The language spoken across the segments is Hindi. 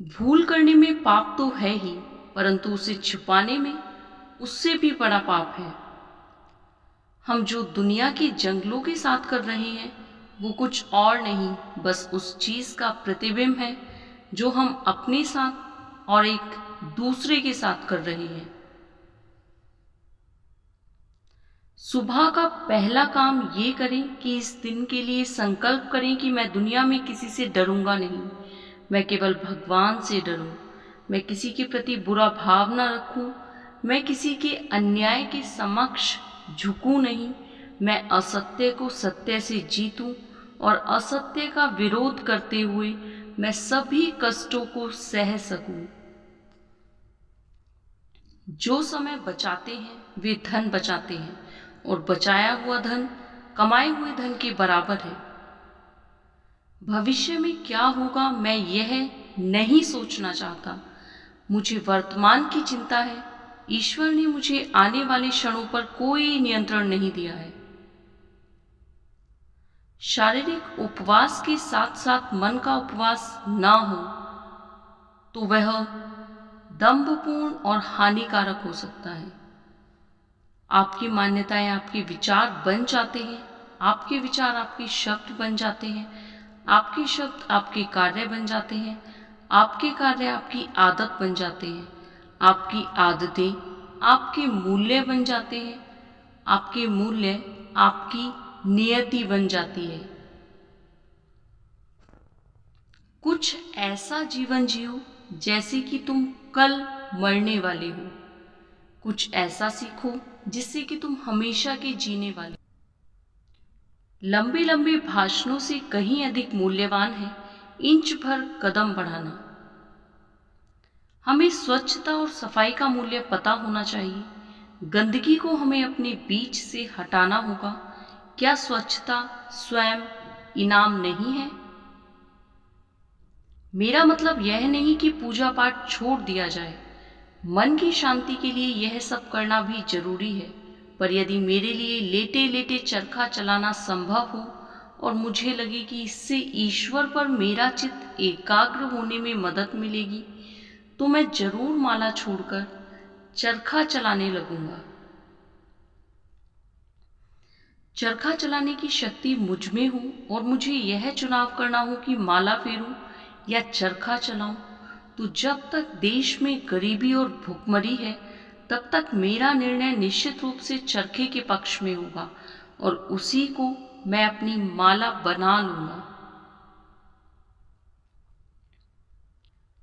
भूल करने में पाप तो है ही, परंतु उसे छिपाने में उससे भी बड़ा पाप है। हम जो दुनिया के जंगलों के साथ कर रहे हैं वो कुछ और नहीं, बस उस चीज का प्रतिबिंब है जो हम अपने साथ और एक दूसरे के साथ कर रहे हैं। सुबह का पहला काम ये करें कि इस दिन के लिए संकल्प करें कि मैं दुनिया में किसी से डरूंगा नहीं, मैं केवल भगवान से डरूं। मैं किसी के प्रति बुरा भाव न रखूं, मैं किसी के अन्याय के समक्ष झुकूं नहीं, मैं असत्य को सत्य से जीतूं और असत्य का विरोध करते हुए मैं सभी कष्टों को सह सकूं। जो समय बचाते हैं वे धन बचाते हैं, और बचाया हुआ धन कमाए हुए धन के बराबर है। भविष्य में क्या होगा मैं यह नहीं सोचना चाहता, मुझे वर्तमान की चिंता है। ईश्वर ने मुझे आने वाले क्षणों पर कोई नियंत्रण नहीं दिया है। शारीरिक उपवास के साथ साथ मन का उपवास ना हो तो वह दंभपूर्ण और हानिकारक हो सकता है। आपकी मान्यताएं आपके विचार बन जाते हैं, आपके विचार आपके शब्द बन जाते हैं, आपके शब्द आपके कार्य बन जाते हैं, आपके कार्य आपकी आदत बन जाते हैं, आपकी आदतें आपके मूल्य बन जाते हैं, आपके मूल्य आपकी नियति बन जाती है। कुछ ऐसा जीवन जियो जैसे कि तुम कल मरने वाले हो। कुछ ऐसा सीखो जिससे कि तुम हमेशा के जीने वाले। लंबे लंबे भाषणों से कहीं अधिक मूल्यवान है इंच भर कदम बढ़ाना। हमें स्वच्छता और सफाई का मूल्य पता होना चाहिए। गंदगी को हमें अपने बीच से हटाना होगा। क्या स्वच्छता स्वयं इनाम नहीं है? मेरा मतलब यह नहीं कि पूजा पाठ छोड़ दिया जाए। मन की शांति के लिए यह सब करना भी जरूरी है, पर यदि मेरे लिए लेटे लेटे चरखा चलाना संभव हो और मुझे लगे कि इससे ईश्वर पर मेरा चित्त एकाग्र होने में मदद मिलेगी, तो मैं जरूर माला छोड़कर चरखा चलाने लगूंगा। चरखा चलाने की शक्ति मुझ में हो और मुझे यह चुनाव करना हो कि माला फेरूं या चरखा चलाऊं, तो जब तक देश में गरीबी और भुखमरी है तब तक मेरा निर्णय निश्चित रूप से चरखे के पक्ष में होगा और उसी को मैं अपनी माला बना लूंगा।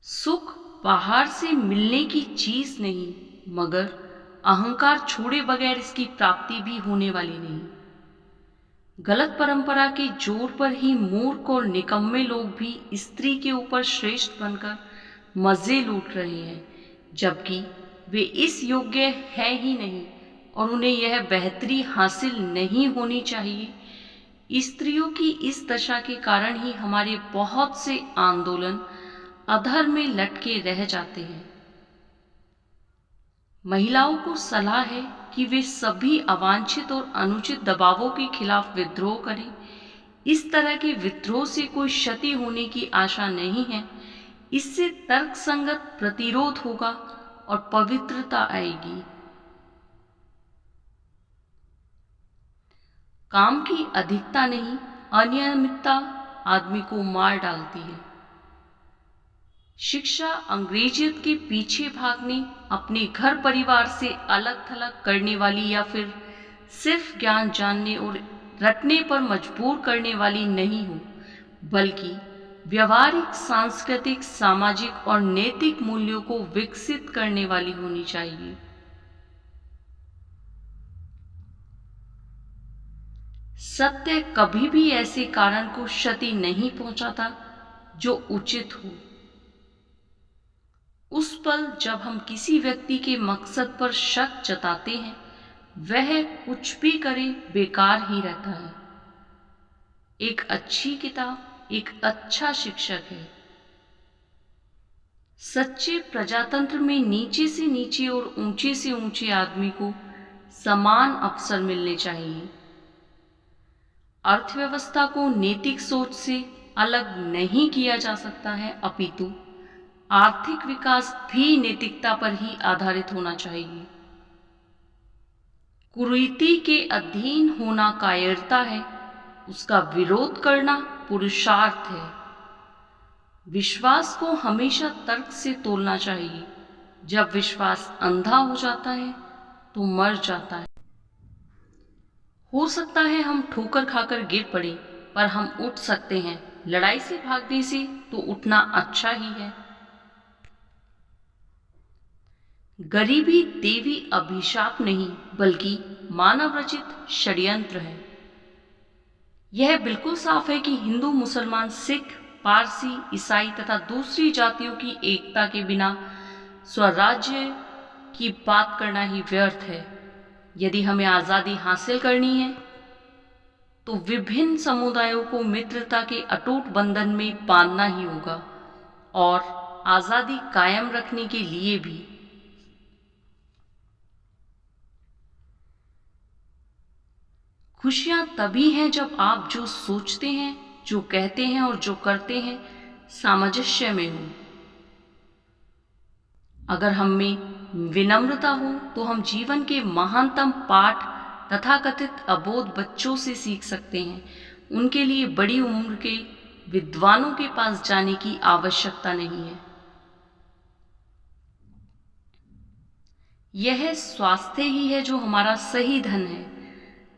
सुख बाहर से मिलने की चीज नहीं, मगर अहंकार छोड़े बगैर इसकी प्राप्ति भी होने वाली नहीं। गलत परंपरा के जोर पर ही मूर्ख और निकम्मे लोग भी स्त्री के ऊपर श्रेष्ठ बनकर मजे लूट रहे हैं, जबकि वे इस योग्य है ही नहीं और उन्हें यह बेहतरी हासिल नहीं होनी चाहिए। स्त्रियों की इस दशा के कारण ही हमारे बहुत से आंदोलन अधर में लटके रह जाते हैं। महिलाओं को सलाह है कि वे सभी अवांछित और अनुचित दबावों के खिलाफ विद्रोह करें। इस तरह के विद्रोह से कोई क्षति होने की आशा नहीं है। इससे तर्कसंगत प्रतिरोध होगा और पवित्रता आएगी। काम की अधिकता नहीं, अनियमितता आदमी को मार डालती है। शिक्षा अंग्रेजियत के पीछे भागने, अपने घर परिवार से अलग थलग करने वाली या फिर सिर्फ ज्ञान जानने और रटने पर मजबूर करने वाली नहीं हो, बल्कि व्यवहारिक, सांस्कृतिक, सामाजिक और नैतिक मूल्यों को विकसित करने वाली होनी चाहिए। सत्य कभी भी ऐसे कारण को क्षति नहीं पहुंचाता जो उचित हो। उस पल जब हम किसी व्यक्ति के मकसद पर शक जताते हैं, वह कुछ भी करे बेकार ही रहता है। एक अच्छी किताब एक अच्छा शिक्षक है। सच्चे प्रजातंत्र में नीचे से नीचे और ऊंचे से ऊंचे आदमी को समान अवसर मिलने चाहिए। अर्थव्यवस्था को नैतिक सोच से अलग नहीं किया जा सकता है, अपितु आर्थिक विकास भी नैतिकता पर ही आधारित होना चाहिए। कुरीति के अधीन होना कायरता है, उसका विरोध करना पुरुषार्थ है। विश्वास को हमेशा तर्क से तोलना चाहिए। जब विश्वास अंधा हो जाता है तो मर जाता है। हो सकता है हम ठोकर खाकर गिर पड़े, पर हम उठ सकते हैं। लड़ाई से भागने से तो उठना अच्छा ही है। गरीबी देवी अभिशाप नहीं, बल्कि मानव रचित षड्यंत्र है। यह बिल्कुल साफ है कि हिंदू, मुसलमान, सिख, पारसी, ईसाई तथा दूसरी जातियों की एकता के बिना स्वराज्य की बात करना ही व्यर्थ है। यदि हमें आज़ादी हासिल करनी है तो विभिन्न समुदायों को मित्रता के अटूट बंधन में बांधना ही होगा, और आज़ादी कायम रखने के लिए भी। खुशियां तभी हैं जब आप जो सोचते हैं, जो कहते हैं और जो करते हैं सामंजस्य में हो। अगर हम में विनम्रता हो तो हम जीवन के महानतम पाठ तथाकथित अबोध बच्चों से सीख सकते हैं। उनके लिए बड़ी उम्र के विद्वानों के पास जाने की आवश्यकता नहीं है। यह स्वास्थ्य ही है जो हमारा सही धन है।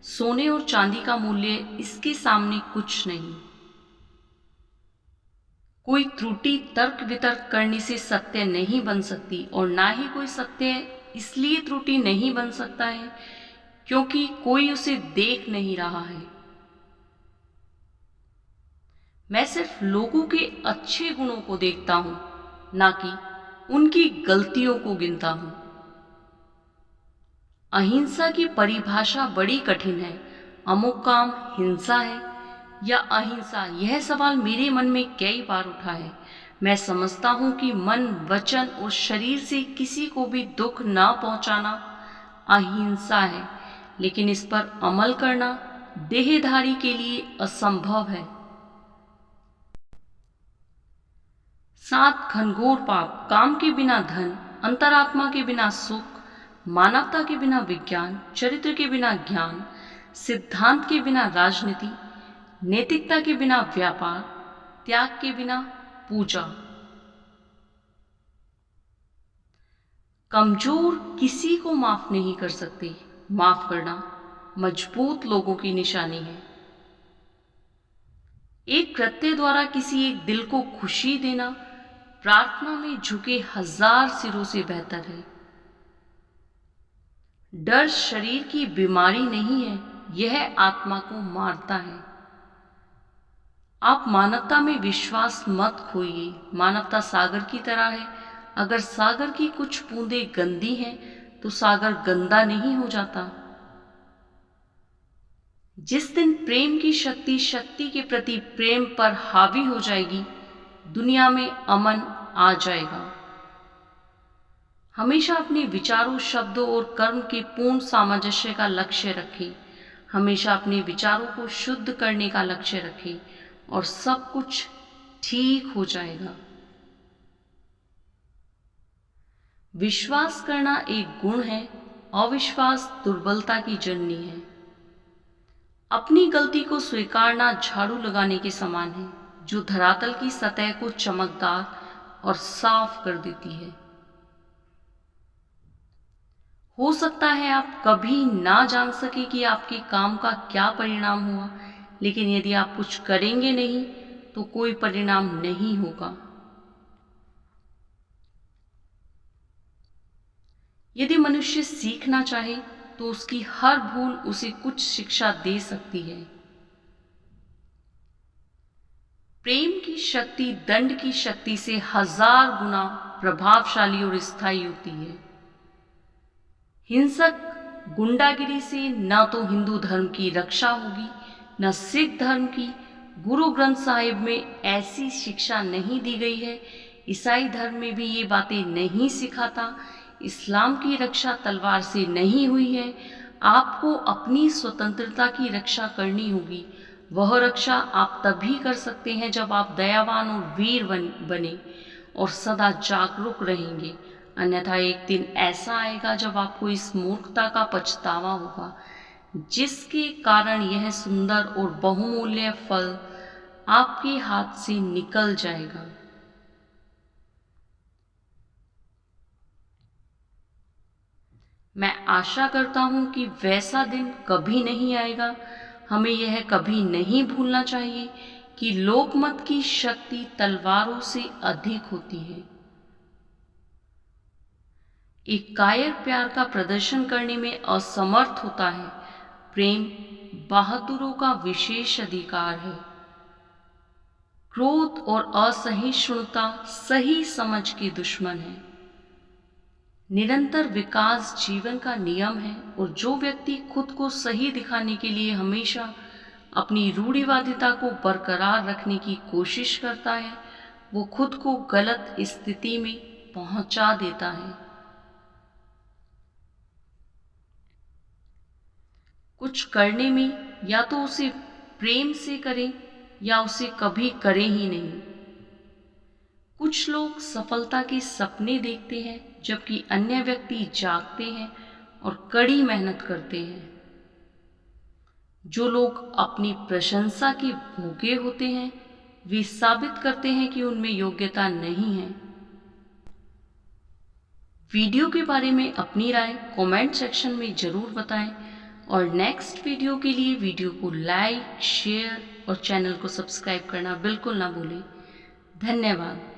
सोने और चांदी का मूल्य इसके सामने कुछ नहीं। कोई त्रुटि तर्क वितर्क करने से सत्य नहीं बन सकती, और ना ही कोई सत्य इसलिए त्रुटि नहीं बन सकता है क्योंकि कोई उसे देख नहीं रहा है। मैं सिर्फ लोगों के अच्छे गुणों को देखता हूं, ना कि उनकी गलतियों को गिनता हूं। अहिंसा की परिभाषा बड़ी कठिन है। अमुक काम हिंसा है या अहिंसा, यह सवाल मेरे मन में कई बार उठा है। मैं समझता हूं कि मन, वचन और शरीर से किसी को भी दुख न पहुंचाना अहिंसा है, लेकिन इस पर अमल करना देहधारी के लिए असंभव है। 7 घनघोर पाप: काम के बिना धन, अंतरात्मा के बिना सुख, मानवता के बिना विज्ञान, चरित्र के बिना ज्ञान, सिद्धांत के बिना राजनीति, नैतिकता के बिना व्यापार, त्याग के बिना पूजा। कमजोर किसी को माफ नहीं कर सकते। माफ करना मजबूत लोगों की निशानी है। एक कृत्य द्वारा किसी एक दिल को खुशी देना प्रार्थना में झुके 1000 सिरों से बेहतर है। डर शरीर की बीमारी नहीं है, यह आत्मा को मारता है। आप मानवता में विश्वास मत खोइए। मानवता सागर की तरह है। अगर सागर की कुछ बूंदें गंदी हैं तो सागर गंदा नहीं हो जाता। जिस दिन प्रेम की शक्ति के प्रति प्रेम पर हावी हो जाएगी, दुनिया में अमन आ जाएगा। हमेशा अपने विचारों, शब्दों और कर्म के पूर्ण सामंजस्य का लक्ष्य रखें। हमेशा अपने विचारों को शुद्ध करने का लक्ष्य रखें और सब कुछ ठीक हो जाएगा। विश्वास करना एक गुण है, अविश्वास दुर्बलता की जननी है। अपनी गलती को स्वीकारना झाड़ू लगाने के समान है, जो धरातल की सतह को चमकदार और साफ कर देती है। हो सकता है आप कभी ना जान सके कि आपके काम का क्या परिणाम हुआ, लेकिन यदि आप कुछ करेंगे नहीं तो कोई परिणाम नहीं होगा। यदि मनुष्य सीखना चाहे तो उसकी हर भूल उसे कुछ शिक्षा दे सकती है। प्रेम की शक्ति दंड की शक्ति से 1000 गुना प्रभावशाली और स्थायी होती है। हिंसक गुंडागिरी से न तो हिंदू धर्म की रक्षा होगी, न सिख धर्म की। गुरु ग्रंथ साहिब में ऐसी शिक्षा नहीं दी गई है। ईसाई धर्म में भी ये बातें नहीं सिखाता। इस्लाम की रक्षा तलवार से नहीं हुई है। आपको अपनी स्वतंत्रता की रक्षा करनी होगी। वह रक्षा आप तभी कर सकते हैं जब आप दयावान और वीर बने, और सदा जागरूक रहेंगे। अन्यथा एक दिन ऐसा आएगा जब आपको इस मूर्खता का पछतावा होगा, जिसके कारण यह सुंदर और बहुमूल्य फल आपके हाथ से निकल जाएगा। मैं आशा करता हूँ कि वैसा दिन कभी नहीं आएगा। हमें यह कभी नहीं भूलना चाहिए कि लोकमत की शक्ति तलवारों से अधिक होती है। एक कायर प्यार का प्रदर्शन करने में असमर्थ होता है। प्रेम बहादुरों का विशेष अधिकार है। क्रोध और असहिष्णुता सही समझ के दुश्मन है। निरंतर विकास जीवन का नियम है और जो व्यक्ति खुद को सही दिखाने के लिए हमेशा अपनी रूढ़िवादिता को बरकरार रखने की कोशिश करता है, वो खुद को गलत स्थिति में पहुंचा देता है। कुछ करने में या तो उसे प्रेम से करें या उसे कभी करें ही नहीं। कुछ लोग सफलता के सपने देखते हैं, जबकि अन्य व्यक्ति जागते हैं और कड़ी मेहनत करते हैं। जो लोग अपनी प्रशंसा के भूखे होते हैं, वे साबित करते हैं कि उनमें योग्यता नहीं है। वीडियो के बारे में अपनी राय कमेंट सेक्शन में जरूर बताएं और नेक्स्ट वीडियो के लिए वीडियो को लाइक, शेयर और चैनल को सब्सक्राइब करना बिल्कुल ना भूलें। धन्यवाद।